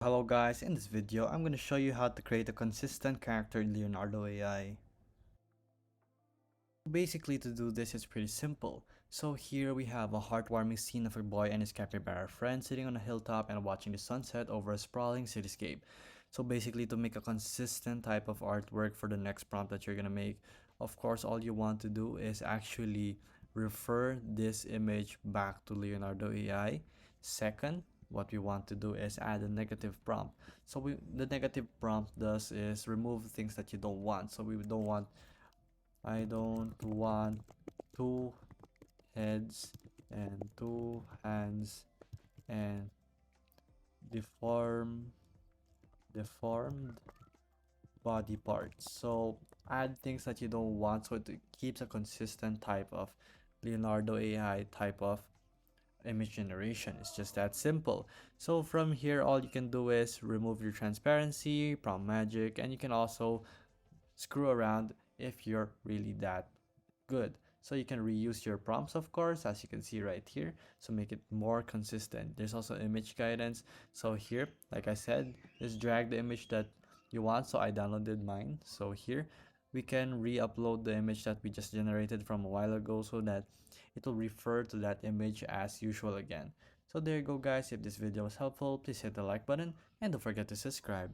Hello guys, in this video I'm going to show you how to create a consistent character in Leonardo AI. Basically to do this is pretty simple. So here we have a heartwarming scene of a boy and his capybara friend sitting on a hilltop and watching the sunset over a sprawling cityscape. So basically to make a consistent type of artwork for the next prompt that you're going to make, of course all you want to do is actually refer this image back to Leonardo AI. Second, what we want to do is add a negative prompt. So the negative prompt does is remove things that you don't want. So we don't want I don't want two heads and two hands and deformed body parts. So add things that you don't want so it keeps a consistent type of Leonardo AI type of image generation. It's just that simple. So from here all you can do is remove your transparency, prompt magic, and you can also screw around if you're really that good. So you can reuse your prompts, of course, as you can see right here, so make it more consistent. There's also image guidance. So here, like I said, just drag the image that you want. So I downloaded mine. So here we can re-upload the image that we just generated from a while ago so that it will refer to that image as usual again. So there you go guys. If this video was helpful, please hit the like button and don't forget to subscribe.